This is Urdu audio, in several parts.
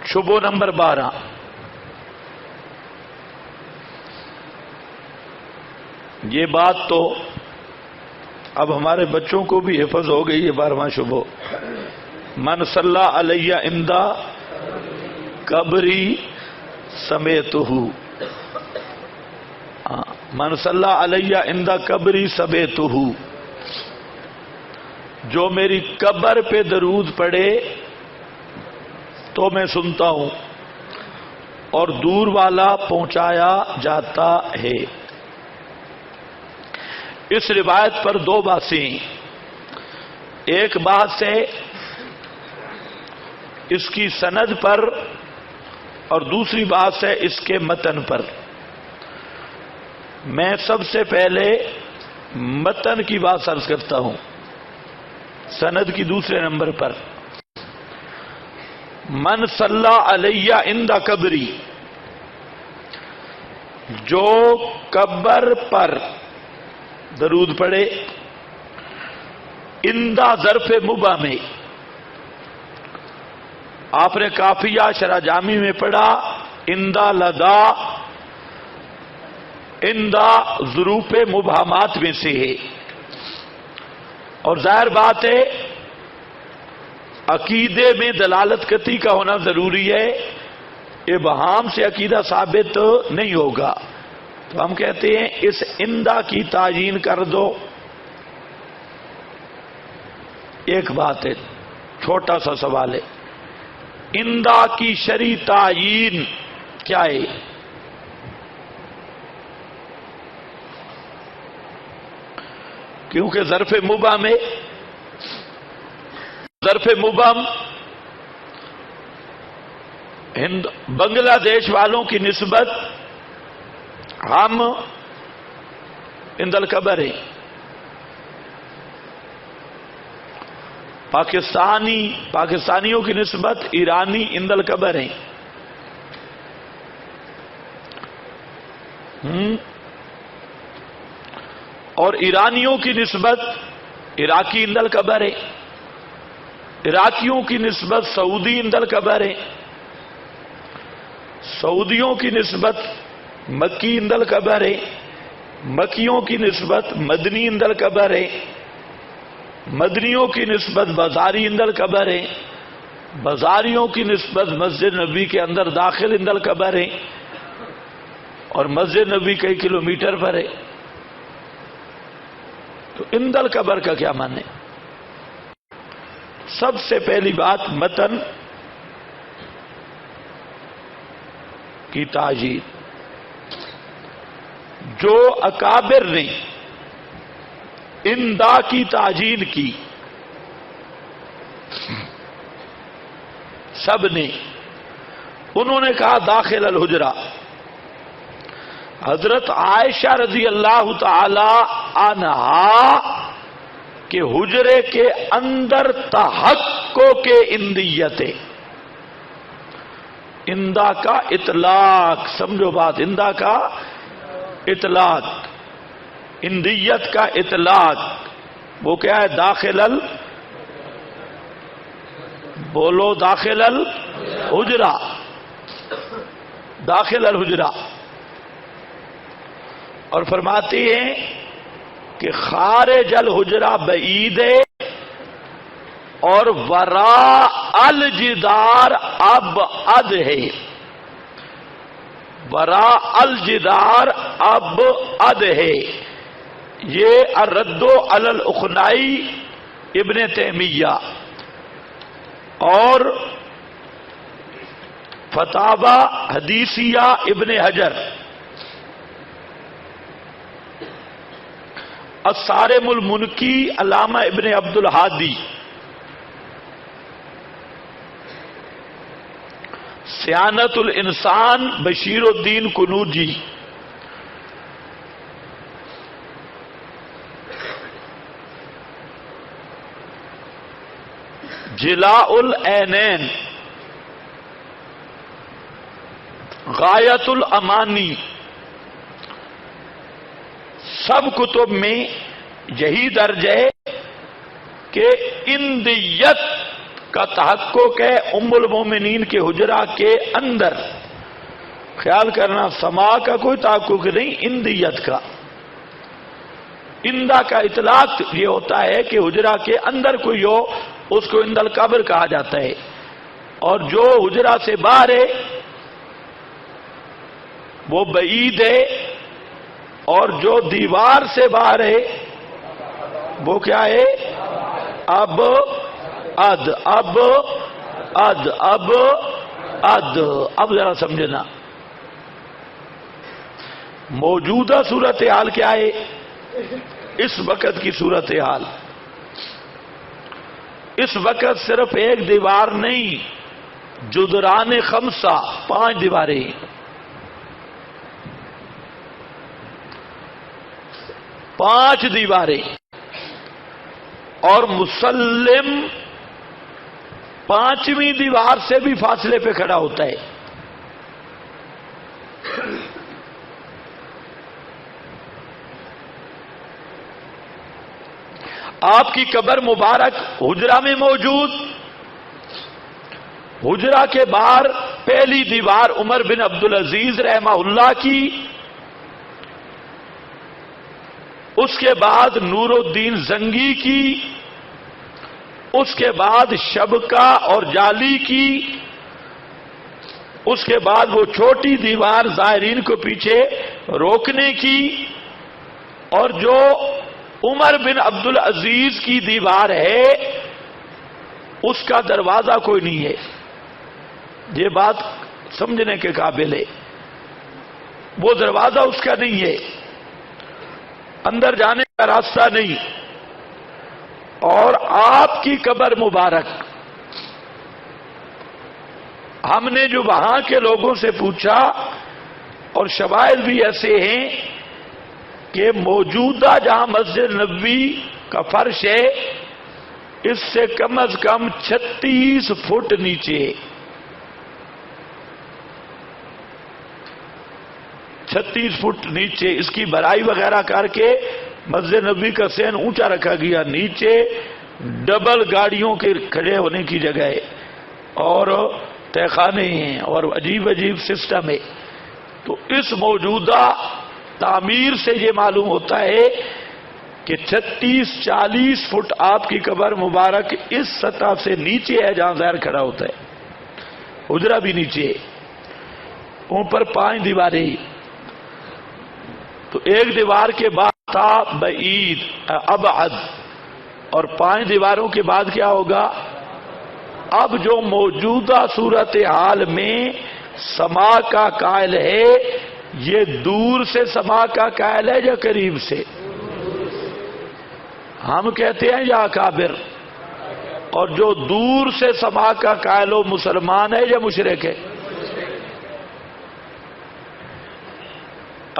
شبہ نمبر 12، یہ بات تو اب ہمارے بچوں کو بھی حفظ ہو گئی ہے 12واں شبہ، من صلی علیہ عند قبری سمیتہ، من صلی علیہ عند قبری سمیتہ، جو میری قبر پہ درود پڑے تو میں سنتا ہوں اور دور والا پہنچایا جاتا ہے۔ اس روایت پر دو باتیں، ایک بات ہے اس کی سند پر اور دوسری بات ہے اس کے متن پر۔ میں سب سے پہلے متن کی بات عرض کرتا ہوں، سند کی دوسرے نمبر پر۔ من صلی علیہ عند قبری، جو قبر پر درود پڑے، اندہ ظرف مبہم میں، آپ نے کافیہ شرح جامی میں پڑھا اندہ لدا، اندہ ظروف مبہمات میں سے ہے، اور ظاہر بات ہے عقیدے میں دلالت قطعی کا ہونا ضروری ہے، ابہام سے عقیدہ ثابت نہیں ہوگا، تو ہم کہتے ہیں اس اندہ کی تعیین کر دو۔ ایک بات ہے، چھوٹا سا سوال ہے، اندہ کی شرعی تعیین کیا ہے؟ کیونکہ ظرف مبہم ہے، ظرف مبہم بنگلہ دیش والوں کی نسبت ہم عند القبر ہیں، پاکستانیوں کی نسبت ایرانی عند القبر ہیں، اور ایرانیوں کی نسبت عراقی عند القبر ہے، عراقیوں کی نسبت سعودی عند القبر ہے، سعودیوں کی نسبت مکی عند القبر ہے، مکیوں کی نسبت مدنی عند القبر ہے، مدنیوں کی نسبت بازاری عند القبر ہے، بازاریوں کی نسبت مسجد نبی کے اندر داخل عند القبر ہے، اور مسجد نبی کئی کلومیٹر پر ہے، تو عند القبر کا کیا معنی؟ سب سے پہلی بات متن کی تعیین، جو اکابر نے اندا کی تعیین کی، سب نے، انہوں نے کہا داخل الحجرہ۔ حضرت عائشہ رضی اللہ تعالی عنہا کہ حجرے کے اندر تحقق کے اندیت ہے، اندا کا اطلاق، سمجھو بات، اندا کا اطلاق، اندیت کا اطلاق، وہ کیا ہے؟ داخل بولو داخل الحجرہ، داخل الحجرہ، اور فرماتی ہیں کہ خارج الحجرہ بعید ہے اور وراء الجدار ابعد ہے، وراء الجدار ابعد ہے۔ یہ الرد علی الاخنائی ابن تیمیہ اور فتاوی حدیثیہ ابن حجر، الصارم المنکی علامہ ابن عبد الہادی، سیانت الانسان بشیر الدین کنوجی، جلاء العینین، غایت الامانی، سب کتب میں یہی درج ہے کہ اندیت کا تحقق ہے ام المومنین کے حجرہ کے اندر. خیال کرنا سما کا کوئی تحقق نہیں، اندیت کا. اندہ کا اطلاق یہ ہوتا ہے کہ حجرہ کے اندر کوئی ہو، اس کو اند القبر کہا جاتا ہے. اور جو حجرہ سے باہر ہے وہ بعید ہے، اور جو دیوار سے باہر ہے وہ کیا ہے؟ اب اد اب اد اب اد. اب ذرا سمجھنا موجودہ صورتحال کیا ہے. اس وقت کی صورتحال، اس وقت صرف ایک دیوار نہیں، جدران خمسہ، 5 دیواریں. 5 دیواریں. اور مسلم 5ویں دیوار سے بھی فاصلے پہ کھڑا ہوتا ہے. آپ کی قبر مبارک حجرہ میں موجود. حجرہ کے باہر پہلی دیوار عمر بن عبدالعزیز رحمہ اللہ کی، اس کے بعد نور الدین زنگی کی، اس کے بعد شبکہ اور جالی کی، اس کے بعد وہ چھوٹی دیوار زائرین کو پیچھے روکنے کی، اور جو عمر بن عبدالعزیز کی دیوار ہے اس کا دروازہ کوئی نہیں ہے. یہ بات سمجھنے کے قابل ہے. وہ دروازہ اس کا نہیں ہے، اندر جانے کا راستہ نہیں. اور آپ کی قبر مبارک، ہم نے جو وہاں کے لوگوں سے پوچھا، اور شواہد بھی ایسے ہیں کہ موجودہ جہاں مسجد نبوی کا فرش ہے اس سے کم از کم 36 فٹ نیچے، 36 فٹ نیچے اس کی بھرائی وغیرہ کر کے مسجد نبوی کا سین اونچا رکھا گیا. نیچے ڈبل گاڑیوں کے کھڑے ہونے کی جگہ ہے، اور تہخانے ہیں، اور عجیب عجیب سسٹم ہے. تو اس موجودہ تعمیر سے یہ معلوم ہوتا ہے کہ 36-40 فٹ آپ کی قبر مبارک اس سطح سے نیچے ہے جہاں ظاہر کھڑا ہوتا ہے. حجرہ بھی نیچے، اوپر 5 دیواریں. تو ایک دیوار کے بعد تھا بعید ابعد، اور 5 دیواروں کے بعد کیا ہوگا؟ اب جو موجودہ صورتحال میں سما کا قائل ہے، یہ دور سے سما کا قائل ہے یا قریب سے؟ ہم کہتے ہیں یا کافر. اور جو دور سے سما کا قائل ہو مسلمان ہے یا مشرک ہے؟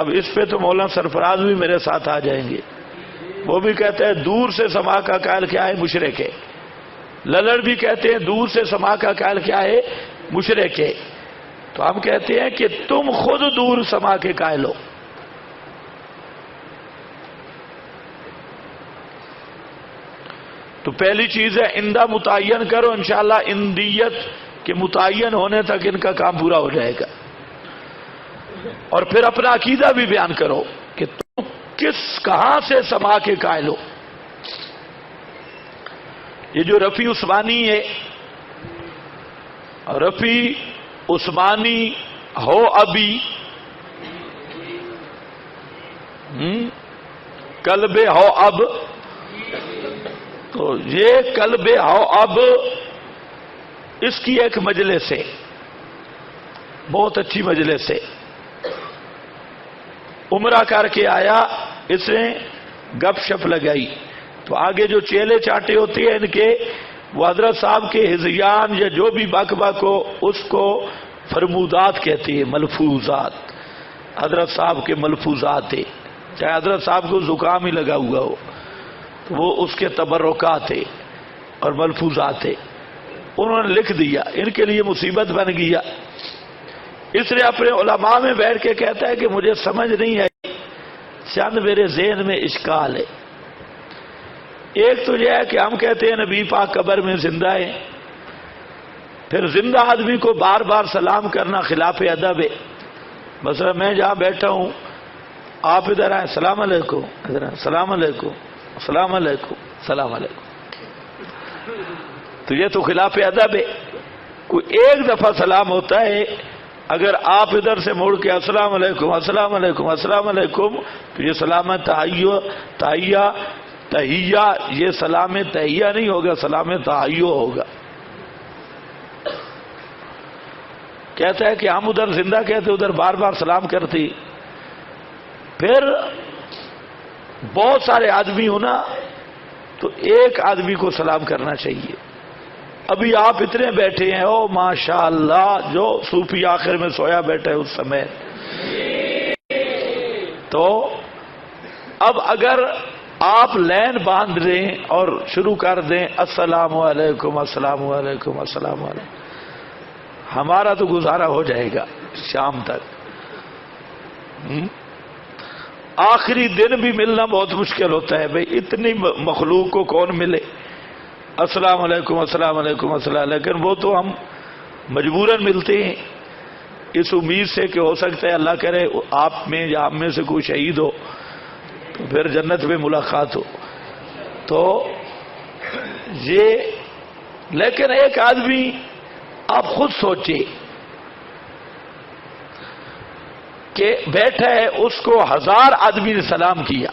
اب اس پہ تو مولانا سرفراز بھی میرے ساتھ آ جائیں گے. وہ بھی کہتے ہیں دور سے سما کا قائل کیا ہے؟ مشرک ہے. للڑ بھی کہتے ہیں دور سے سما کا قائل کیا ہے؟ مشرک ہے. تو ہم کہتے ہیں کہ تم خود دور سما کے قائل ہو. تو پہلی چیز ہے اندہ متعین کرو، انشاءاللہ اندیت کے متعین ہونے تک ان کا کام پورا ہو جائے گا. اور پھر اپنا عقیدہ بھی بیان کرو کہ تم کہاں سے سما کے قائل ہو. یہ جو رفیع عثمانی ہے، رفیع عثمانی ہو ابھی، قلب ہو اب، تو یہ قلب ہو اب اس کی ایک مجلس ہے، بہت اچھی مجلس ہے. عمرہ کر کے آیا، اس نے گپ شپ لگائی. تو آگے جو چیلے چاٹے ہوتے ہیں ان کے، وہ حضرت صاحب کے ہذیان یا جو بھی بک بک ہو اس کو فرمودات کہتے ہیں، ملفوظات. حضرت صاحب کے ملفوظات ہیں، چاہے حضرت صاحب کو زکام ہی لگا ہوا ہو تو وہ اس کے تبرکات ہیں اور ملفوظات ہیں. انہوں نے لکھ دیا، ان کے لیے مصیبت بن گیا. اس نے اپنے علماء میں بیٹھ کے کہتا ہے کہ مجھے سمجھ نہیں آئی، چند میرے ذہن میں اشکال ہے. ایک تو یہ ہے کہ ہم کہتے ہیں نبی پاک قبر میں زندہ ہے، پھر زندہ آدمی کو بار بار سلام کرنا خلاف ادب ہے. مثلا میں جہاں بیٹھا ہوں، آپ ادھر آئیں السلام علیکم، ادھر آئیں السلام علیکم، السلام علیکم، السلام علیکم، تو یہ تو خلاف ادب ہے. کوئی ایک دفعہ سلام ہوتا ہے، اگر آپ ادھر سے موڑ کے السلام علیکم السلام علیکم السلام علیکم، تو یہ سلام تحیہ، یہ سلام تحیہ نہیں ہوگا، سلام تحیہ ہوگا. کہتا ہے کہ ہم ادھر زندہ کہتے ادھر بار بار سلام کرتی. پھر بہت سارے آدمی ہونا تو ایک آدمی کو سلام کرنا چاہیے. ابھی آپ اتنے بیٹھے ہیں، او ماشاءاللہ، جو صوفی آخر میں سویا بیٹھے اس سمے. تو اب اگر آپ لین باندھ لیں اور شروع کر دیں السلام علیکم السلام علیکم السلام علیکم، ہمارا تو گزارا ہو جائے گا شام تک. آخری دن بھی ملنا بہت مشکل ہوتا ہے. بھئی اتنی مخلوق کو کون ملے السلام علیکم السلام علیکم السلام، لیکن وہ تو ہم مجبوراً ملتے ہیں اس امید سے کہ ہو سکتا ہے اللہ کرے آپ میں یا ہم میں سے کوئی شہید ہو تو پھر جنت میں ملاقات ہو. تو یہ، لیکن ایک آدمی آپ خود سوچیں کہ بیٹھا ہے، اس کو 1000 آدمی نے سلام کیا،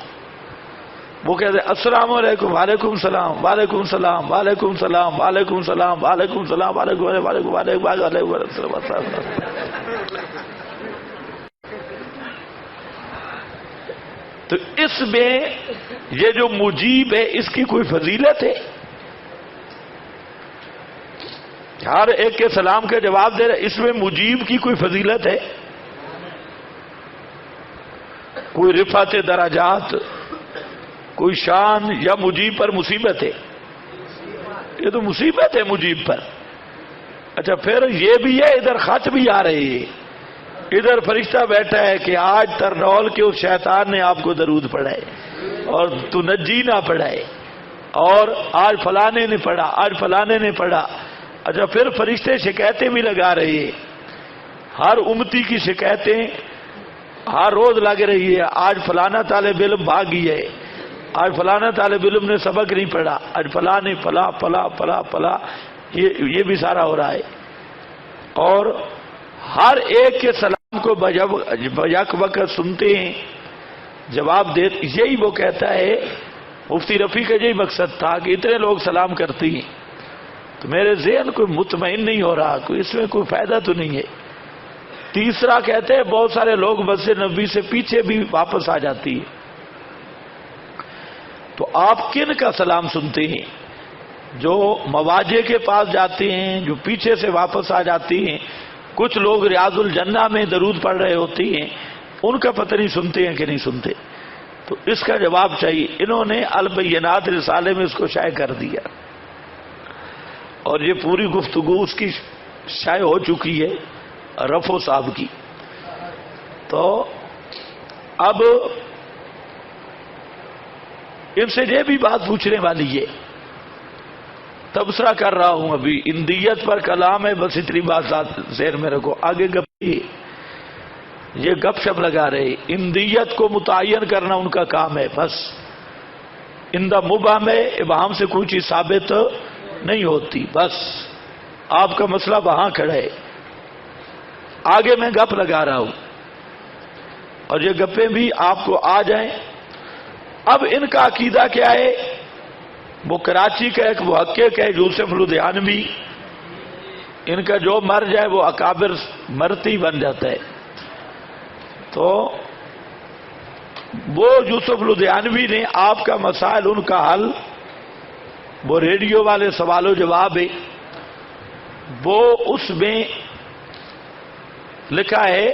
وہ کہتے ہیں السلام علیکم وعلیکم السلام وعلیکم السلام وعلیکم السلام وعلیکم السلام وعلیکم السلام وعلیکم وعلیکم وعلیکم السلام. تو اس میں یہ جو مجیب ہے اس کی کوئی فضیلت ہے؟ ہر ایک کے سلام کا جواب دے رہے، اس میں مجیب کی کوئی فضیلت ہے؟ کوئی رفعت درجات، کوئی شان، یا مجیب پر مصیبت ہے؟ یہ تو مصیبت ہے مجیب پر. اچھا پھر یہ بھی ہے، ادھر خط بھی آ رہے ہیں، ادھر فرشتہ بیٹھا ہے کہ آج ترنول کے اس شیطان نے آپ کو درود پڑھائے اور تو نجی نہ پڑھائے، اور آج فلانے نے پڑھا، آج فلانے نے پڑھا. اچھا پھر فرشتے شکایتیں بھی لگا رہے ہیں، ہر امتی کی شکایتیں ہر روز لگ رہی ہے. آج فلانا طالب علم بھاگی ہے، آج فلانا طالب علم نے سبق نہیں پڑھا، آج فلاں نے فلاں فلاں فلاں فلاں، یہ بھی سارا ہو رہا ہے. اور ہر ایک کے سلام کو بیک وقت سنتے ہیں، جواب دیتے. یہی وہ کہتا ہے، مفتی رفیع کا یہی مقصد تھا کہ اتنے لوگ سلام کرتے ہیں تو میرے ذہن کوئی مطمئن نہیں ہو رہا، کوئی اس میں کوئی فائدہ تو نہیں ہے. تیسرا کہتے ہیں بہت سارے لوگ مسجد نبوی سے پیچھے بھی واپس آ جاتی ہے، تو آپ کن کا سلام سنتے ہیں؟ جو مواجہ کے پاس جاتے ہیں، جو پیچھے سے واپس آ جاتی ہیں. کچھ لوگ ریاض الجنہ میں درود پڑھ رہے ہوتے ہیں، ان کا پتہ نہیں سنتے ہیں کہ نہیں سنتے. تو اس کا جواب چاہیے. انہوں نے البینات رسالے میں اس کو شائع کر دیا، اور یہ پوری گفتگو اس کی شائع ہو چکی ہے رفو صاحب کی. تو اب ان سے یہ بھی بات پوچھنے والی ہے، تبصرہ کر رہا ہوں ابھی. اندیت پر کلام ہے، بس اتنی بات ذہن میں رکھو. آگے یہ گپ شپ لگا رہے، اندیت کو متعین کرنا ان کا کام ہے. بس اندہ مبہم ہے، ابہام سے کوئی چیز ثابت نہیں ہوتی. بس آپ کا مسئلہ وہاں کھڑا ہے. آگے میں گپ لگا رہا ہوں اور یہ گپیں بھی آپ کو آ جائیں. اب ان کا عقیدہ کیا ہے؟ وہ کراچی کا ایک محقق ہے یوسف لدھیانوی، ان کا جو مر جائے وہ اکابر مرتی بن جاتا ہے. تو وہ یوسف لدھیانوی نے آپ کا مسائل، ان کا حل، وہ ریڈیو والے سوال و جواب ہے، وہ اس میں لکھا ہے.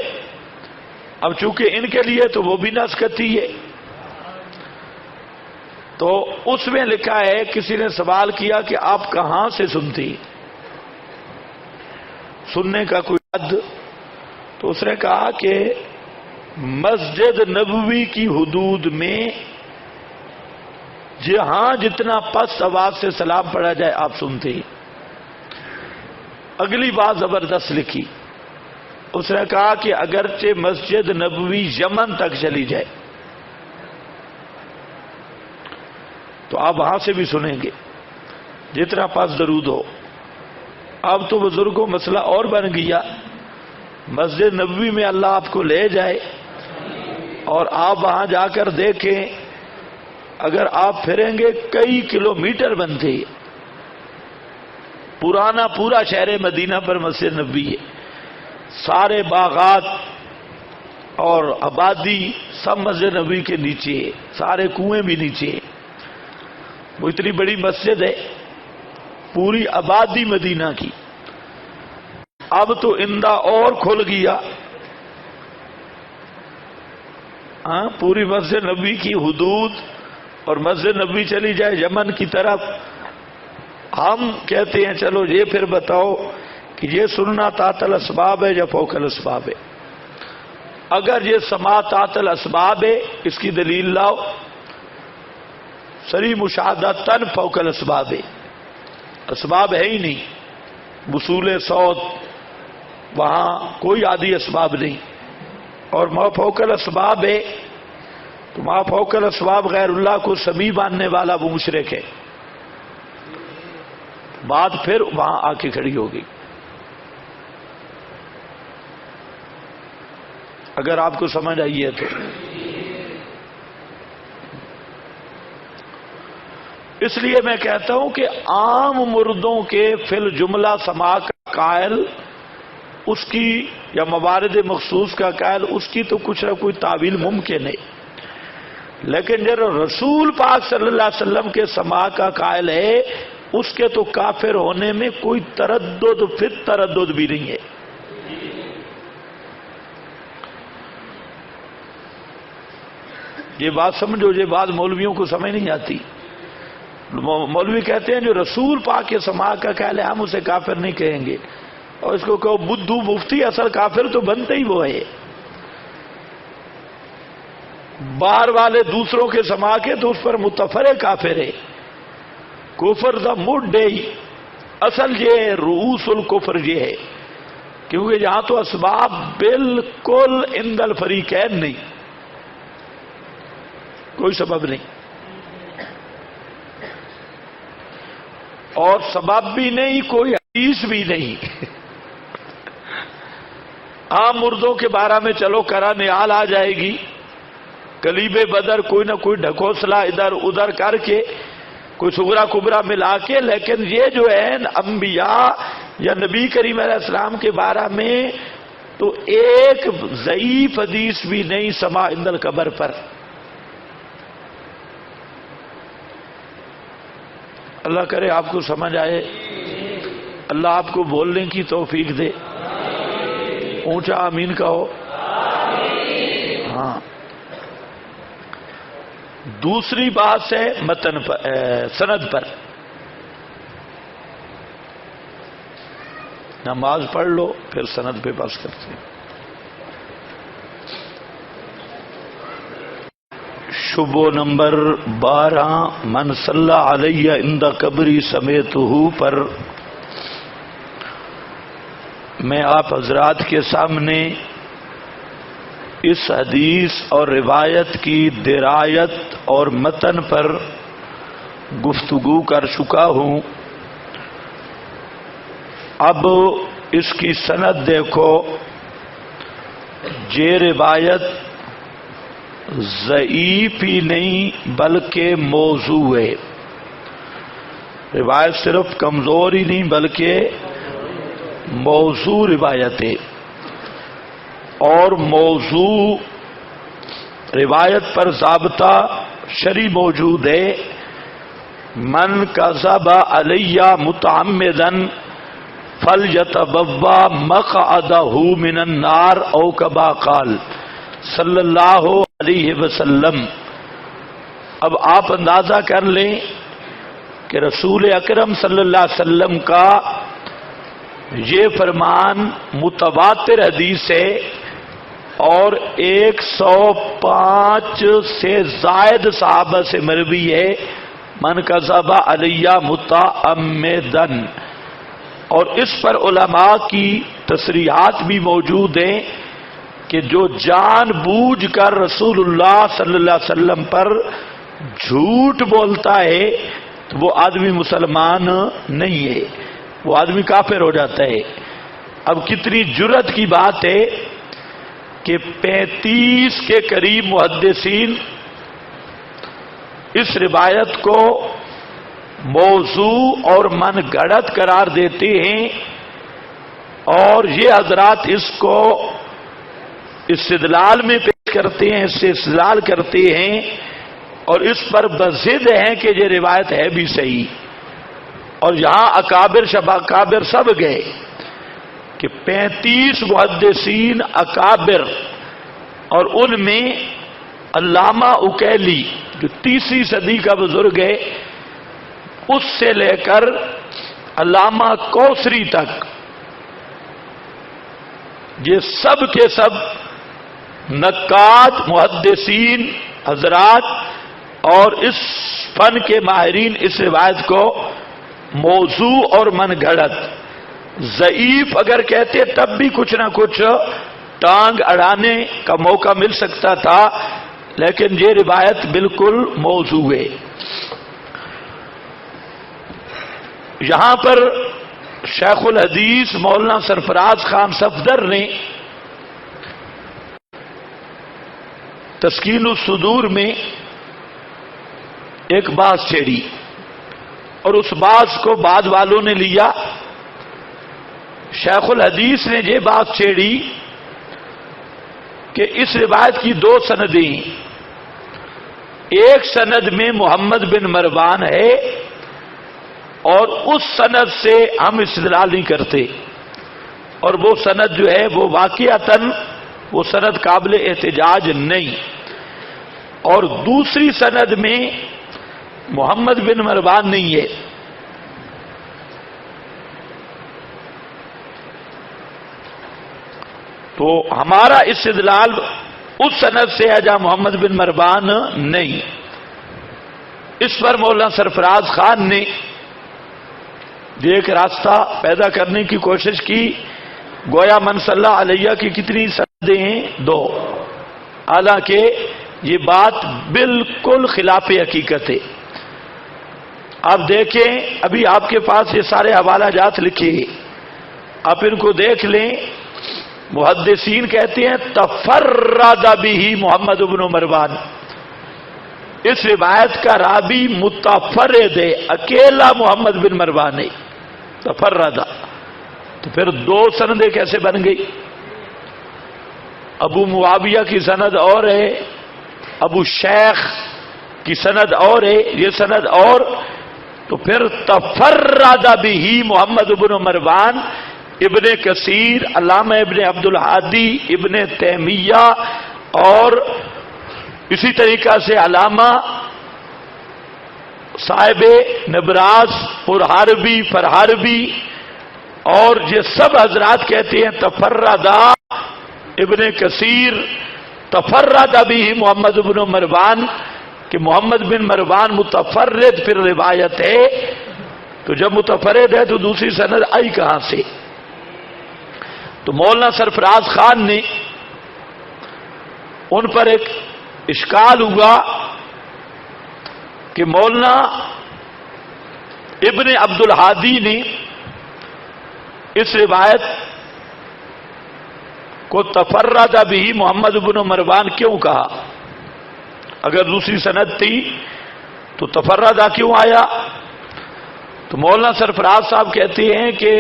اب چونکہ ان کے لیے تو وہ بھی نسکتی ہے، تو اس میں لکھا ہے، کسی نے سوال کیا کہ آپ کہاں سے سنتی، سننے کا کوئی حد؟ تو اس نے کہا کہ مسجد نبوی کی حدود میں جہاں جتنا پست آواز سے سلام پڑھا جائے آپ سنتے ہیں. اگلی بات زبردست لکھی، اس نے کہا کہ اگرچہ مسجد نبوی یمن تک چلی جائے تو آپ وہاں سے بھی سنیں گے جتنا پاس درود ہو۔ اب تو بزرگوں مسئلہ اور بن گیا، مسجد نبوی میں اللہ آپ کو لے جائے اور آپ وہاں جا کر دیکھیں، اگر آپ پھریں گے کئی کلومیٹر بنتے ہیں، پورا شہر مدینہ پر مسجد نبوی ہے، سارے باغات اور آبادی سب مسجد نبوی کے نیچے ہے، سارے کنویں بھی نیچے ہے، وہ اتنی بڑی مسجد ہے، پوری آبادی مدینہ کی۔ اب تو اندہ اور کھل گیا، پوری مسجد نبوی کی حدود اور مسجد نبوی چلی جائے یمن کی طرف۔ ہم کہتے ہیں چلو یہ پھر بتاؤ کہ یہ سننا تحت الاسباب ہے یا فوق الاسباب ہے؟ اگر یہ سماع تحت الاسباب ہے، اس کی دلیل لاؤ۔ سری مشاہدتاً فوق الاسباب ہے، اسباب ہے ہی نہیں، وصول صوت وہاں کوئی عادی اسباب نہیں، اور ما فوق الاسباب ہے تو ما فوق الاسباب غیر اللہ کو سمیع ماننے والا وہ مشرک ہے۔ بات پھر وہاں آ کے کھڑی ہوگی۔ اگر آپ کو سمجھ آئی ہے تو اس لیے میں کہتا ہوں کہ عام مردوں کے فی الجملہ سماع کا قائل، اس کی یا موارد مخصوص کا قائل، اس کی تو کچھ نہ کوئی تعویل ممکن ہے، لیکن جو رسول پاک صلی اللہ علیہ وسلم کے سماع کا قائل ہے، اس کے تو کافر ہونے میں کوئی تردد فی تردد بھی نہیں ہے۔ یہ بات سمجھو، یہ بات مولویوں کو سمجھ نہیں آتی۔ مولوی کہتے ہیں جو رسول پاک کے سماع کا قائل ہے ہم اسے کافر نہیں کہیں گے، اور اس کو کہو بدھو مفتی، اصل کافر تو بنتے ہی وہ ہے۔ باہر والے دوسروں کے سماع کے تو اس پر متفرع کافر ہے، کفر دا مڈ ہے، اصل یہ رؤوس الکفر یہ ہے، کیونکہ یہاں تو اسباب بالکل عند الفریقین نہیں، کوئی سبب نہیں، اور سبب بھی نہیں، کوئی حدیث بھی نہیں۔ عام مردوں کے بارے میں چلو کرا نیال آ جائے گی، کلیب بدر کوئی نہ کوئی ڈھکوسلا ادھر ادھر کر کے کوئی صغرا کبرا ملا کے، لیکن یہ جو ہے انبیاء یا نبی کریم علیہ السلام کے بارے میں تو ایک ضعیف حدیث بھی نہیں سماع عند القبر پر۔ اللہ کرے آپ کو سمجھ آئے، اللہ آپ کو بولنے کی توفیق دے، اونچا آمین کہو۔ ہاں، دوسری بات ہے متن پر، سند پر۔ نماز پڑھ لو پھر سند پہ بس کرتے ہیں۔ شبہ نمبر 12، من صلی علی عند قبری سمیتہ پر میں آپ حضرات کے سامنے اس حدیث اور روایت کی درایت اور متن پر گفتگو کر چکا ہوں۔ اب اس کی سند دیکھو، یہ روایت ضعیف ہی نہیں بلکہ موضوع ہے، روایت صرف کمزور ہی نہیں بلکہ موضوع روایت ہے، اور موضوع روایت پر ضابطہ شرعی موجود ہے، من کذب علی متعمدا فلیتبوأ مقعدہ من النار او کما قال صلی اللہ علیہ وسلم۔ اب آپ اندازہ کر لیں کہ رسول اکرم صلی اللہ علیہ وسلم کا یہ فرمان متواتر حدیث ہے، اور 105 سے زائد صحابہ سے مروی ہے، من کذب علی متعمدا، اور اس پر علماء کی تصریحات بھی موجود ہیں کہ جو جان بوجھ کر رسول اللہ صلی اللہ علیہ وسلم پر جھوٹ بولتا ہے تو وہ آدمی مسلمان نہیں ہے، وہ آدمی کافر ہو جاتا ہے۔ اب کتنی جرت کی بات ہے کہ 35 کے قریب محدثین اس روایت کو موضوع اور من گڑت قرار دیتے ہیں، اور یہ حضرات اس کو استدلال میں پیش کرتے ہیں، اس سے استدلال کرتے ہیں اور اس پر بضد ہیں کہ یہ روایت ہے بھی صحیح۔ اور یہاں اکابر شباکابر سب گئے کہ 35 محدثین اکابر، اور ان میں علامہ اکیلی جو 30ویں صدی کا بزرگ ہے، اس سے لے کر علامہ کوثری تک، یہ سب کے سب نقاد محدثین حضرات اور اس فن کے ماہرین اس روایت کو موضوع اور من گھڑت، ضعیف اگر کہتے تب بھی کچھ نہ کچھ ٹانگ اڑانے کا موقع مل سکتا تھا، لیکن یہ روایت بالکل موضوع ہے۔ یہاں پر شیخ الحدیث مولانا سرفراز خان صفدر نے تسکین الصدور میں ایک بات چھیڑی، اور اس بات کو بعد والوں نے لیا۔ شیخ الحدیث نے یہ بات چھیڑی کہ اس روایت کی 2 سندیں، ایک سند میں محمد بن مروان ہے اور اس سند سے ہم استدلال نہیں کرتے، اور وہ سند جو ہے وہ واقعتاً وہ سند قابل احتجاج نہیں، اور دوسری سند میں محمد بن مروان نہیں ہے۔ تو ہمارا استدلال اس سند سے ہے جہاں محمد بن مروان نہیں۔ اس پر مولانا سرفراز خان نے ایک راستہ پیدا کرنے کی کوشش کی، گویا من صلی اللہ علیہ کی کتنی سندیں ہیں؟ 2، حالانکہ یہ بات بالکل خلاف حقیقت ہے۔ آپ دیکھیں، ابھی آپ کے پاس یہ سارے حوالہ جات لکھے ہیں، آپ ان کو دیکھ لیں۔ محدثین کہتے ہیں تفرد بہ محمد بن مروان، اس روایت کا راوی متفرد ہے، اکیلا محمد بن مروان ہے، تفرد۔ تو پھر 2 سندیں کیسے بن گئی؟ ابو معاویہ کی سند اور ہے، ابو شیخ کی سند اور ہے، یہ سند اور، تو پھر تفرد بہ محمد بن مروان، ابن کثیر، علامہ ابن عبد الحادی، ابن تیمیہ، اور اسی طریقہ سے علامہ صاحب نبراس فرحاربی، اور یہ سب حضرات کہتے ہیں تفرد ابن کثیر تفرد بہ محمد بن مروان، کہ محمد بن مروان متفرد پھر روایت ہے، تو جب متفرد ہے تو دوسری سند آئی کہاں سے؟ تو مولانا سرفراز خان نے ان پر ایک اشکال ہوا کہ مولانا ابن عبد الحادی نے اس روایت کو تفرد بہ محمد بن مروان کیوں کہا؟ اگر دوسری سند تھی تو تفردہ کیوں آیا؟ تو مولانا سرفراز صاحب کہتے ہیں کہ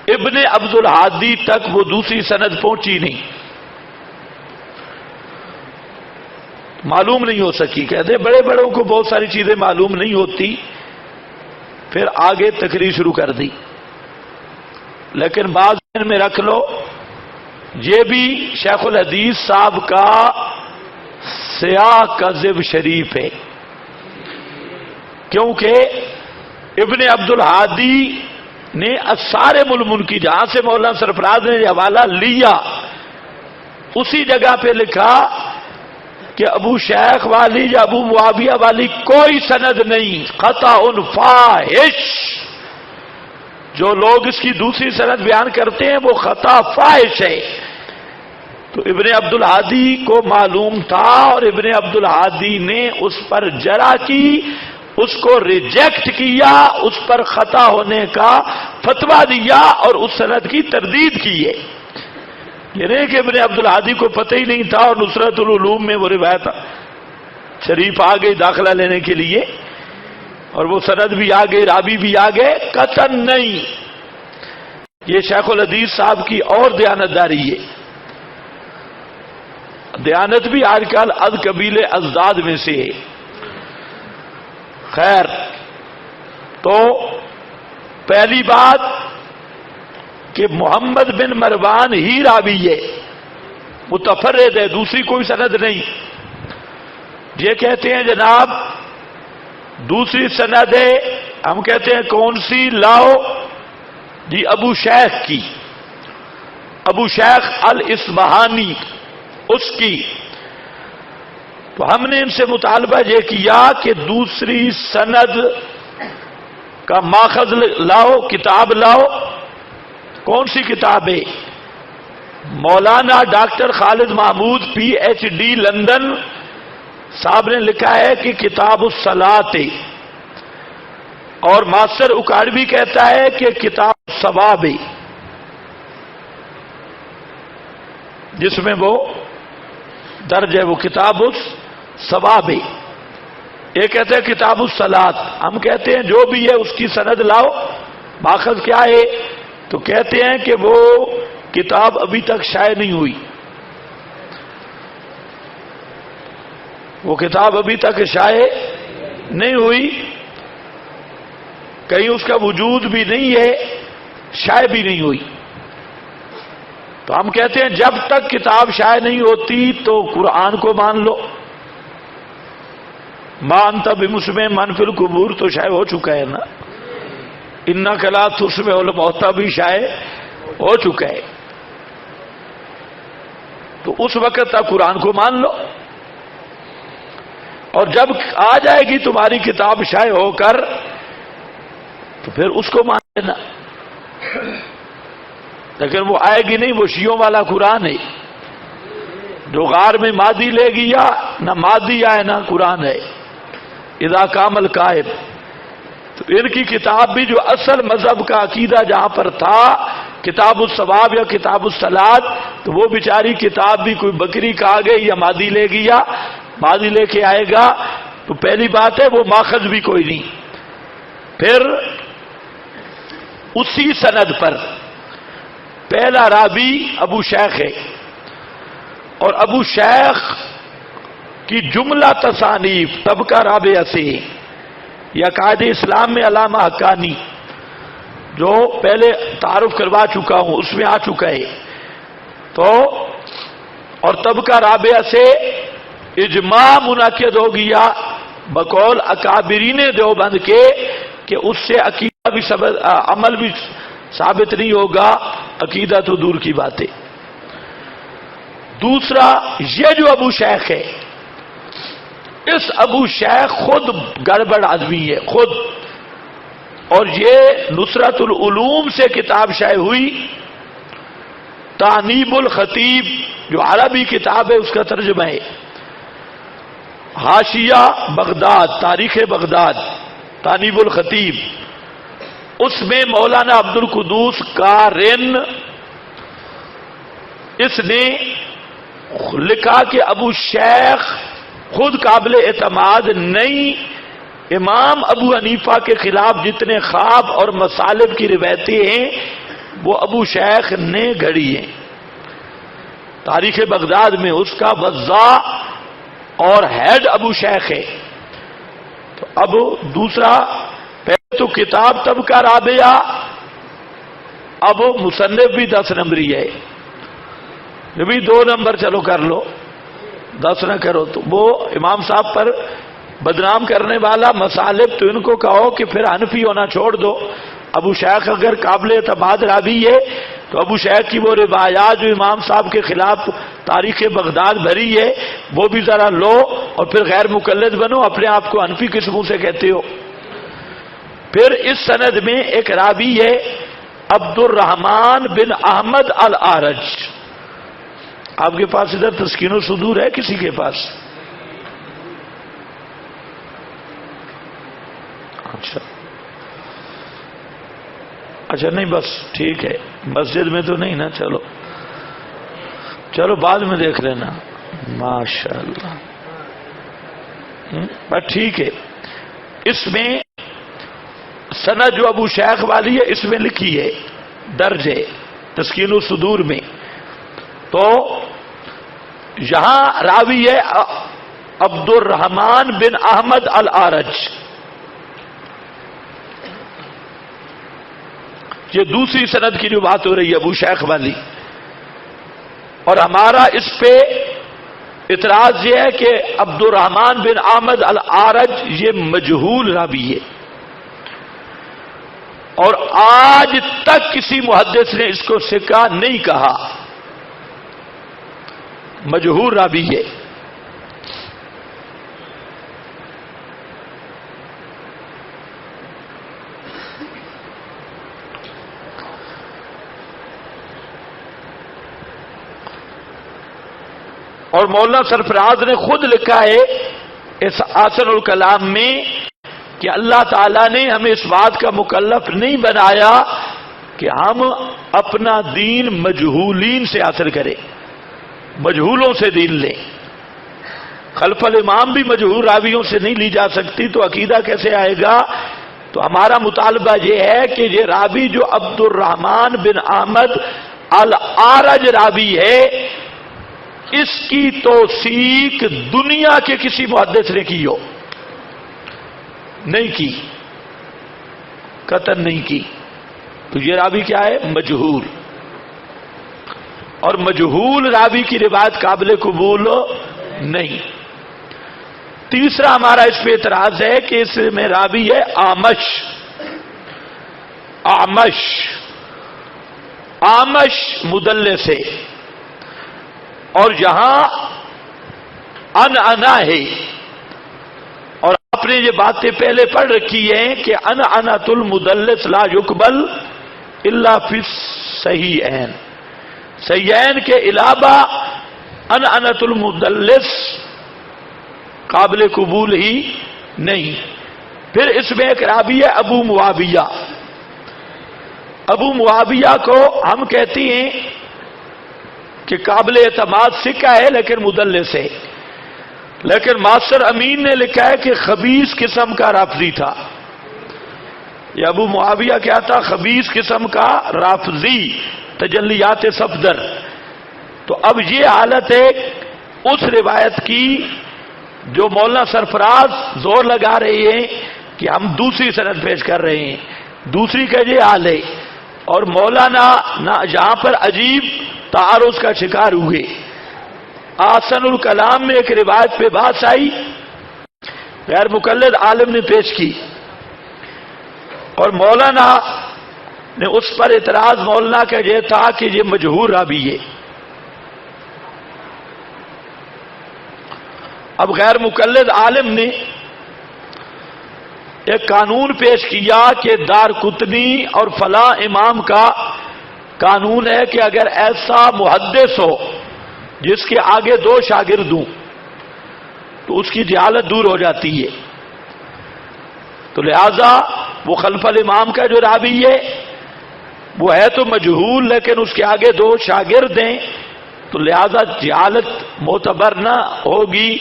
ابن عبد الحادی تک وہ دوسری سند پہنچی نہیں، معلوم نہیں ہو سکی۔ کہتے بڑے بڑوں کو بہت ساری چیزیں معلوم نہیں ہوتی، پھر آگے تقریر شروع کر دی۔ لیکن بعض ذہن میں رکھ لو، یہ بھی شیخ الحدیث صاحب کا سیاہ کذب شریف ہے، کیونکہ ابن عبد الحادی نے الصارم المنکی، جہاں سے مولانا سرفراز نے حوالہ لیا، اسی جگہ پہ لکھا کہ ابو شیخ والی یا ابو معاویہ والی کوئی سند نہیں، خطأ فاحش، جو لوگ اس کی دوسری سند بیان کرتے ہیں وہ خطا فاحش ہے. تو ابن عبد الہادی کو معلوم تھا اور ابن عبد الہادی نے اس پر جرح کی، اس کو ریجیکٹ کیا، اس پر خطا ہونے کا فتویٰ دیا اور اس سند کی تردید کی ہے. یہ نہیں کہ ابن عبد الہادی کو پتہ ہی نہیں تھا اور نصرت العلوم میں وہ روایت شریف آ گئی داخلہ لینے کے لیے اور وہ سند بھی آ گئے، راوی بھی آ گئے. قطعاً نہیں. یہ شیخ الحدیث صاحب کی اور دیانتداری ہے. دیانت بھی آج کل از قبیل ازداد میں سے ہے. خیر، تو پہلی بات کہ محمد بن مروان ہی راوی ہے، متفرد ہے، دوسری کوئی سند نہیں. یہ کہتے ہیں جناب دوسری سند ہے، ہم کہتے ہیں کون سی؟ لاؤ جی ابو شیخ کی، ابو شیخ الاصبہانی اس کی. تو ہم نے ان سے مطالبہ یہ کیا کہ دوسری سند کا ماخذ لاؤ، کتاب لاؤ. کون سی کتاب ہے؟ مولانا doctor Khalid Mahmood P H D London صاحب نے لکھا ہے کہ کتاب الصلاۃ ہے، اور ماسٹر اکاڑوی کہتا ہے کہ کتاب الثواب ہے، جس میں وہ درج ہے، وہ کتاب الثواب ہے. یہ کہتے ہیں کتاب الصلاۃ. ہم کہتے ہیں جو بھی ہے اس کی سند لاؤ، ماخذ کیا ہے؟ تو کہتے ہیں کہ وہ کتاب ابھی تک شائع نہیں ہوئی، وہ کتاب ابھی تک شائع نہیں ہوئی، کہیں اس کا وجود بھی نہیں ہے، شائع بھی نہیں ہوئی. تو ہم کہتے ہیں جب تک کتاب شائع نہیں ہوتی تو قرآن کو مان لو. ما انت بمسمع من فی القبور تو شائع ہو چکا ہے نا، انک لا تسمع الموتى بھی شائع ہو چکا ہے. تو اس وقت تک قرآن کو مان لو، اور جب آ جائے گی تمہاری کتاب شائع ہو کر تو پھر اس کو مان لینا. لیکن وہ آئے گی نہیں، وہ شیعوں والا قرآن ہے جو غار میں مادی لے گیا، نہ مادی آئے نہ قرآن ہے. اذا قام القائم. تو ان کی کتاب بھی جو اصل مذہب کا عقیدہ جہاں پر تھا، کتاب الثواب یا کتاب الصلاۃ، تو وہ بیچاری کتاب بھی کوئی بکری کھا گئی یا مادی لے گیا، مادی لے کے آئے گا. تو پہلی بات ہے وہ ماخذ بھی کوئی نہیں. پھر اسی سند پر پہلا راوی ابو شیخ ہے، اور ابو شیخ کی جملہ تصانیف طبقہ رابعہ سے یا قائد اسلام میں علامہ حقانی جو پہلے تعارف کروا چکا ہوں اس میں آ چکا ہے. تو اور طبقہ رابعہ سے اجماع منعقد ہو گیا بقول اکابرین دیوبند کے کہ اس سے عقیدہ بھی عمل بھی ثابت نہیں ہوگا، عقیدہ تو دور کی بات ہے. دوسرا یہ جو ابو شیخ ہے، اس ابو شیخ خود گڑبڑ آدمی ہے خود، اور یہ نصرت العلوم سے کتاب شائع ہوئی. تانیب الخطیب جو عربی کتاب ہے اس کا ترجمہ ہے. حاشیہ بغداد، تاریخ بغداد، تانیب الخطیب، اس میں مولانا عبد القدوس کارن اس نے لکھا کہ ابو شیخ خود قابل اعتماد نہیں. امام ابو حنیفہ کے خلاف جتنے خواب اور مصالب کی روایتیں ہیں وہ ابو شیخ نے گھڑی ہیں. تاریخ بغداد میں اس کا وضاع اور ہیڈ ابو شیخ ہے. تو اب دوسرا، پہلے تو کتاب طبقہ رابعہ، اب مصنف بھی 10 نمبری ہے. یہ بھی 2 نمبر چلو کر لو، 10 نہ کرو. تو وہ امام صاحب پر بدنام کرنے والا مصالب تو ان کو کہو کہ پھر حنفی ہونا چھوڑ دو. ابو شیخ اگر قابل اعتماد راوی ہے تو ابو شیخ کی وہ روایات جو امام صاحب کے خلاف تاریخ بغداد بھری ہے وہ بھی ذرا لو اور پھر غیر مقلد بنو. اپنے آپ کو حنفی کس منہ سے کہتے ہو؟ پھر اس سند میں ایک راوی ہے عبد الرحمن بن احمد العارج. آپ کے پاس ادھر تسکین الصدور ہے کسی کے پاس؟ اچھا نہیں بس ٹھیک ہے، مسجد میں تو نہیں نا، چلو بعد میں دیکھ لینا. ماشاءاللہ بس ٹھیک ہے. اس میں سند جو ابو شیخ والی ہے اس میں لکھی ہے، درج ہے تسکین الصدور میں. تو یہاں راوی ہے عبد الرحمن بن احمد العارج. یہ دوسری سند کی جو بات ہو رہی ہے ابو شیخ والی. اور ہمارا اس پہ اعتراض یہ ہے کہ عبد الرحمن بن احمد العارج یہ مجہول راوی ہے، اور آج تک کسی محدث نے اس کو ثقہ نہیں کہا، مجہول راوی ہے. اور مولانا سرفراز نے خود لکھا ہے اس احسن الکلام میں کہ اللہ تعالیٰ نے ہمیں اس بات کا مکلف نہیں بنایا کہ ہم اپنا دین مجہولین سے حاصل کریں، مجہولوں سے دین لیں. خلف الامام بھی مجہول راویوں سے نہیں لی جا سکتی، تو عقیدہ کیسے آئے گا؟ تو ہمارا مطالبہ یہ ہے کہ یہ راوی جو عبد الرحمن بن احمد العارج راوی ہے، اس کی توثیق دنیا کے کسی محدث نے کی ہو نہیں کی، قطعاً نہیں کی. تو یہ راوی کیا ہے؟ مجہول. اور مجہول راوی کی روایت قابل قبول نہیں. تیسرا ہمارا اس پہ اعتراض ہے کہ اس میں راوی ہے آمش مدلس ہے، اور یہاں انا ہے. اور آپ نے یہ باتیں پہلے پڑھ رکھی ہیں کہ انعنۃ المدلس لا یقبل الا فی الصحیحین، صحیحین کے علاوہ انعنۃ المدلس قابل قبول ہی نہیں. پھر اس میں ایک راوی ہے ابو معاویہ. ابو معاویہ کو ہم کہتی ہیں کہ قابل اعتماد ثقہ ہے لیکن مدلس ہے. لیکن ماسٹر امین نے لکھا ہے کہ خبیث قسم کا رافضی تھا. یہ ابو معاویہ کیا تھا؟ خبیث قسم کا رافضی، تجلیات صفدر. تو اب یہ حالت ہے اس روایت کی جو مولانا سرفراز زور لگا رہے ہیں کہ ہم دوسری سند پیش کر رہے ہیں، دوسری کا یہ حال ہے. اور مولانا جہاں پر عجیب تعارض کا شکار ہوئے. احسن الکلام میں ایک روایت پہ بات آئی، غیر مقلد عالم نے پیش کی، اور مولانا نے اس پر اعتراض مولانا کا یہ تھا کہ یہ مجہول راوی ہے. اب غیر مقلد عالم نے ایک قانون پیش کیا کہ دار قطنی اور فلاں امام کا قانون ہے کہ اگر ایسا محدث ہو جس کے آگے دو شاگرد ہوں تو اس کی جہالت دور ہو جاتی ہے. تو لہذا وہ خلف الامام کا جو راوی ہے وہ ہے تو مجہول لیکن اس کے آگے دو شاگرد ہیں، تو لہذا جہالت معتبر نہ ہوگی.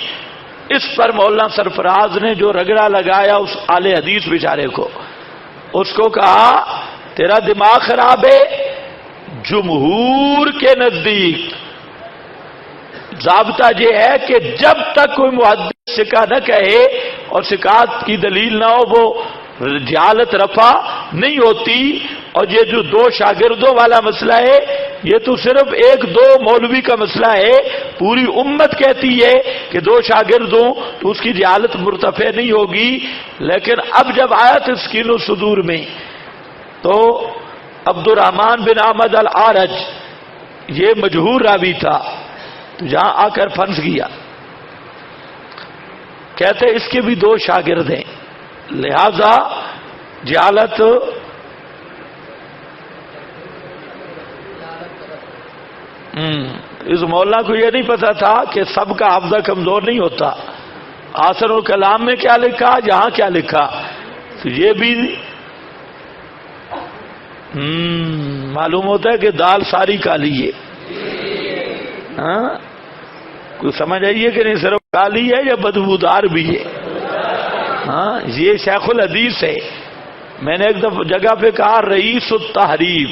اس پر مولانا سرفراز نے جو رگڑا لگایا اس اہل حدیث بیچارے کو، اس کو کہا تیرا دماغ خراب ہے. جمہور کے نزدیک ضابطہ یہ ہے کہ جب تک کوئی محدث ثقہ نہ کہے اور ثقات کی دلیل نہ ہو وہ جہالت رفع نہیں ہوتی. اور یہ جو دو شاگردوں والا مسئلہ ہے یہ تو صرف ایک دو مولوی کا مسئلہ ہے. پوری امت کہتی ہے کہ دو شاگردوں تو اس کی جہالت مرتفع نہیں ہوگی. لیکن اب جب آیا تسکین الصدور میں تو عبد الرحمن بن احمد العارج یہ مجہول راوی تھا، تو جہاں آ کر پھنس گیا. کہتے اس کے بھی دو شاگرد ہیں، لہذا جہالت اس مولانا کو یہ نہیں پتا تھا کہ سب کا حافظہ کمزور نہیں ہوتا. آثر الکلام میں کیا لکھا، یہاں کیا لکھا، تو یہ بھی معلوم ہوتا ہے کہ دال ساری کالی ہے. ہاں کوئی سمجھ آئیے کہ نہیں، صرف کالی ہے یا بدبودار بھی ہے. ہاں یہ شیخ الحدیث ہے. میں نے ایک جگہ پہ کہا رئیس التحریف،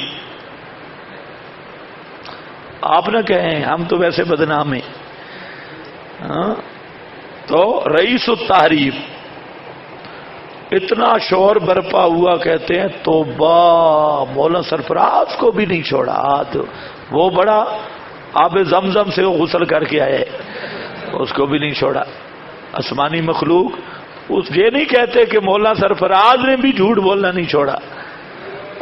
آپ نہ کہیں، ہم تو ویسے بدنام ہیں. ہاں تو رئیس التحریف، اتنا شور برپا ہوا، کہتے ہیں توبہ، مولانا سرفراز کو بھی نہیں چھوڑا. تو وہ بڑا آب زمزم سے وہ غسل کر کے آئے، اس کو بھی نہیں چھوڑا. آسمانی مخلوق یہ نہیں کہتے کہ مولانا سرفراز نے بھی جھوٹ بولنا نہیں چھوڑا،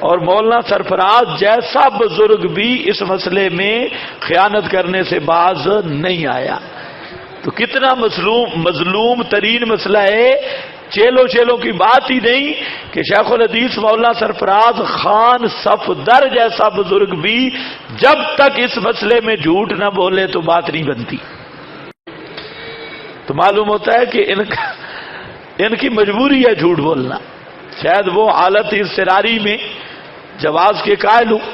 اور مولانا سرفراز جیسا بزرگ بھی اس مسئلے میں خیانت کرنے سے باز نہیں آیا. تو کتنا مظلوم ترین مسئلہ ہے. چیلوں کی بات ہی نہیں کہ شیخ الحدیث مولانا سرفراز خان صفدر جیسا بزرگ بھی جب تک اس مسئلے میں جھوٹ نہ بولے تو بات نہیں بنتی. تو معلوم ہوتا ہے کہ ان کی مجبوری ہے جھوٹ بولنا. شاید وہ حالت اضطراری میں جواز کے قائل ہوں،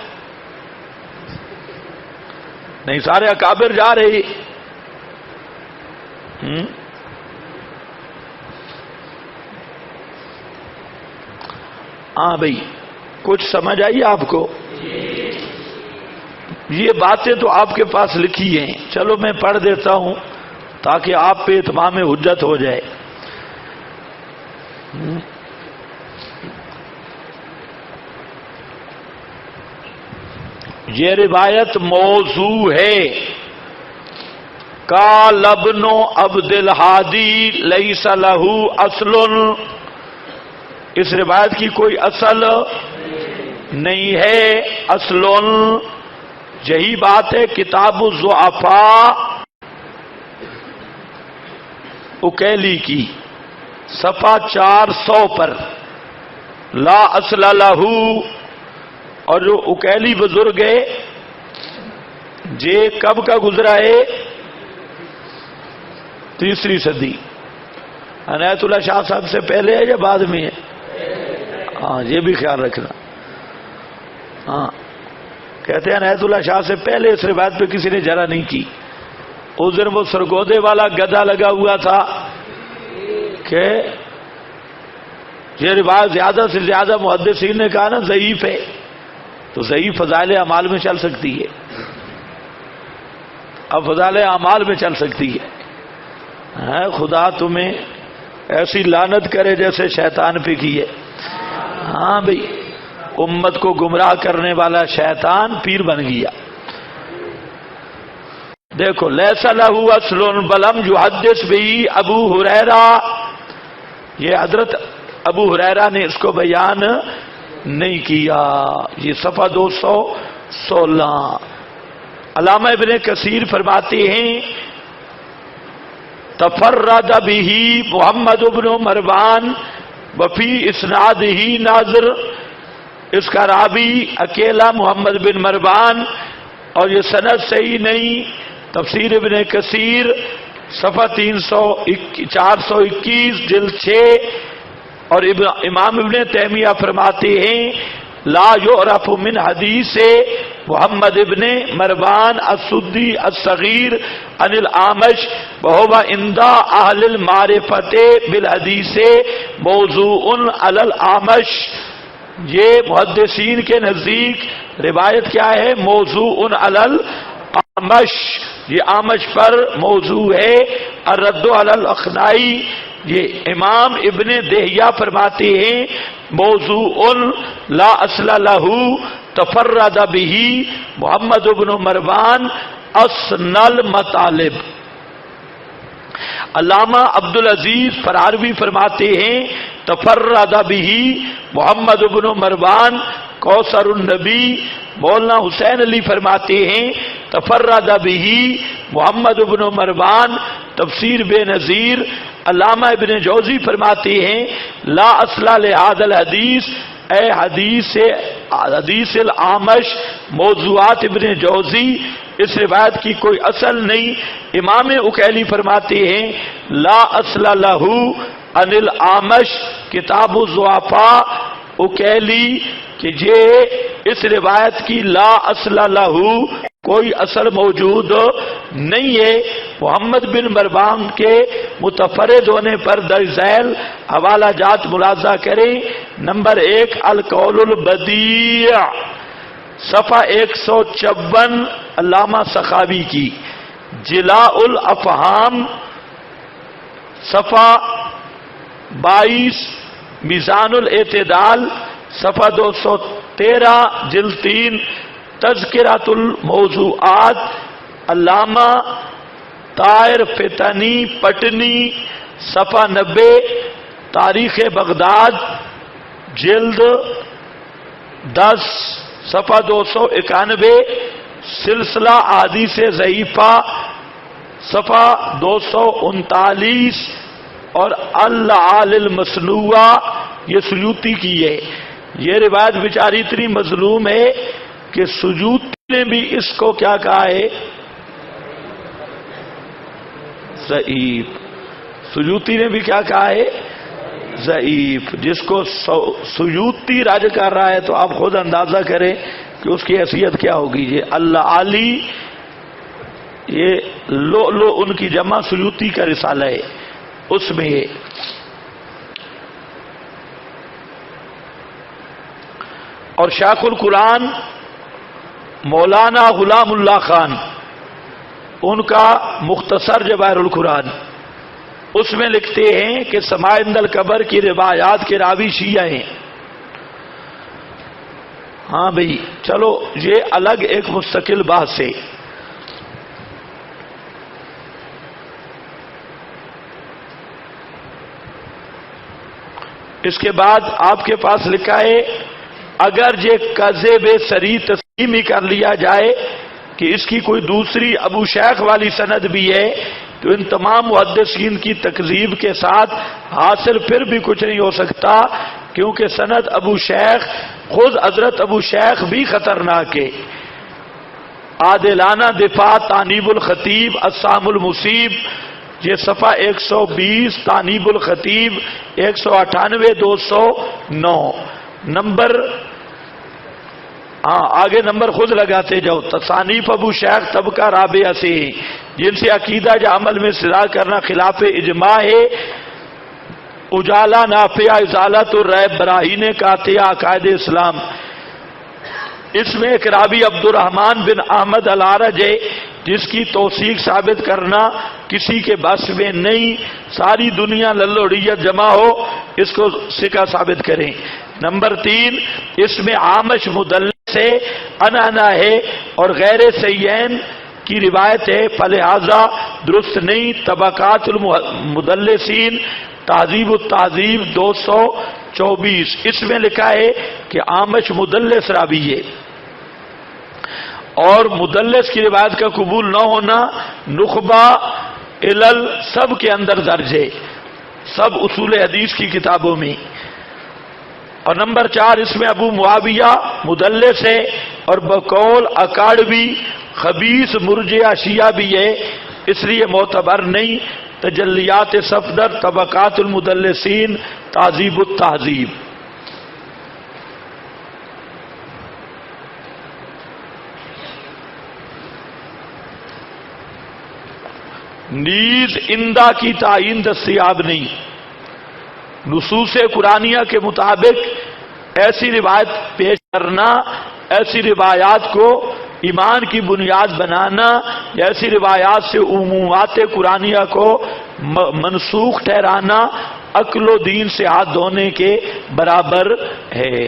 نہیں سارے اکابر جا رہے. ہاں بھائی کچھ سمجھ آئی آپ کو؟ یہ باتیں تو آپ کے پاس لکھی ہیں، چلو میں پڑھ دیتا ہوں تاکہ آپ پہ اتمام حجت ہو جائے. یہ روایت موضوع ہے. قال ابن عبد الہادی لیس لہ اصل، اس روایت کی کوئی اصل نہیں ہے. اصل یہی بات ہے کتاب الضعفاء اکیلی کی صفحہ 400 پر لا اصل لہ. اور جو اکیلی بزرگ ہے یہ کب کا گزرا ہے؟ 3 صدی. عنایت اللہ شاہ صاحب سے پہلے ہے یا بعد میں ہے؟ ہاں یہ بھی خیال رکھنا. ہاں کہتے ہیں عنایت اللہ شاہ سے پہلے اس روایت پہ کسی نے جرا نہیں کی. اس دن وہ سرگودے والا گدھا لگا ہوا تھا کہ یہ روایت زیادہ سے زیادہ محدثین نے کہا نا ضعیف ہے، تو ضعیف فضائل اعمال میں چل سکتی ہے. اب فضائل اعمال میں چل سکتی ہے. خدا تمہیں ایسی لعنت کرے جیسے شیطان پہ کی ہے. ہاں بھئی امت کو گمراہ کرنے والا شیطان پیر بن گیا. دیکھو لیس لہ اصل بلم یحدث بھی ابو ہریرہ، یہ حضرت ابو ہریرہ نے اس کو بیان نہیں کیا. یہ صفحہ 216. علامہ ابن کثیر فرماتے ہیں تفرد به محمد بن مروان وفی اسنادہ ناظر، اس کا راوی اکیلا محمد بن مروان اور یہ سند صحیح نہیں. تفسیر ابن کثیر صفحہ 421 جلد 6. اور امام ابن تیمیہ فرماتے ہیں لا یعرف من حدیث محمد ابن مروان السدی الصغیر عن الاعمش وهو عند اہل المعرفۃ بالحدیث موضوع علی الاعمش. یہ محدثین کے نزدیک روایت کیا ہے؟ موضوع علی الاعمش، یہ اعمش پر موضوع ہے. الرد علی الاخنائی، یہ امام ابن دہیہ فرماتے ہیں موضوع لا اصل لہ تفرد به محمد بن مروان اسن المطالب. علامہ عبدالعزیز فراروی فرماتے ہیں تفرد به محمد بن مروان کوثر النبی. مولانا حسین علی فرماتے ہیں تفرد به محمد بن مروان تفسیر بے نظیر. علامہ ابن جوزی فرماتے ہیں لا اصل لہذا الحدیث، اے حدیث الاعمش موضوعات ابن جوزی، اس روایت کی کوئی اصل نہیں. امام اکیلی فرماتے ہیں لا اصل لہ عن الاعمش کتاب الضعفاء اکیلی کہ یہ اس روایت کی لا اصل لہ کوئی اثر موجود نہیں ہے. محمد بن مروان کے متفرد ہونے پر درج ذیل حوالہ جات ملاحظہ کریں. نمبر 1 القول البدیع صفحہ 154 علامہ سخاوی کی. جلاء الافہام صفحہ 22 میزان الاعتدال صفحہ 213 جلد 3 تذکرۃ الموضوعات علامہ طاہر فتنی پٹنی صفحہ 90 تاریخ بغداد جلد 10 صفحہ 291 سلسلہ احادیث ضعیفہ صفحہ 239 اور اللعال المصنوعہ یہ سیوطی کی ہے. یہ روایت بیچاری اتنی مظلوم ہے کہ سیوطی نے بھی اس کو کیا کہا ہے ضعیف. سیوطی نے بھی کیا کہا ہے ضعیف. جس کو سیوطی راج کر رہا ہے تو آپ خود اندازہ کریں کہ اس کی حیثیت کیا ہوگی. یہ اللہ علی یہ لو ان کی جمع سیوطی کا رسالہ ہے اس میں یہ. اور شیخ القرآن مولانا غلام اللہ خان ان کا مختصر جواہر القرآن اس میں لکھتے ہیں کہ سماع عند القبر کی روایات کے راوی شیعہ ہیں. ہاں بھئی چلو یہ الگ ایک مستقل بحث ہے. اس کے بعد آپ کے پاس لکھا ہے اگر یہ کذب سری تسلیم ہی کر لیا جائے کہ اس کی کوئی دوسری ابو شیخ والی سند بھی ہے تو ان تمام محدثین کی تکذیب کے ساتھ حاصل پھر بھی کچھ نہیں ہو سکتا کیونکہ سند ابو شیخ خود حضرت ابو شیخ بھی خطرناک ہے. عادلانہ دفاع تانیب الخطیب اسام المصیب یہ صفحہ 120 تانیب الخطیب 198 209 نمبر آگے نمبر خود لگاتے جاؤ. تصانیف ابو شیخ طبقہ رابعہ سے جن سے عقیدہ یا عمل میں اصلاح کرنا خلاف اجماع ہے. اجالا نافع ازالت الریب براہین قاطعہ عقائد اسلام اس میں ایک راوی عبد الرحمن بن احمد العرج ہے جس کی توثیق ثابت کرنا کسی کے بس میں نہیں. ساری دنیا للوڑیت جمع ہو اس کو ثقہ ثابت کریں. نمبر 3 اس میں عامش مدلس سے انانا ہے اور غیر سیین کی روایت ہے فلہذا درست نہیں. طبقات المدلسین تہذیب التہذیب 224 اس میں لکھا ہے کہ عامش مدلس راوی ہے اور مدلس کی روایت کا قبول نہ ہونا نخبہ علل سب کے اندر درج ہے سب اصول حدیث کی کتابوں میں. اور نمبر 4 اس میں ابو معاویہ مدلس ہے اور بقول اکاڑوی خبیث مرجع شیعہ بھی ہے اس لیے معتبر نہیں. تجلیات صفدر طبقات المدلسین تہذیب التہذیب. نیز اندہ کی تعین دستیاب نہیں. نصوص قرآنیہ کے مطابق ایسی روایت پیش کرنا ایسی روایات کو ایمان کی بنیاد بنانا ایسی روایات سے عمومات قرآنیہ کو منسوخ ٹھہرانا عقل و دین سے ہاتھ دھونے کے برابر ہے.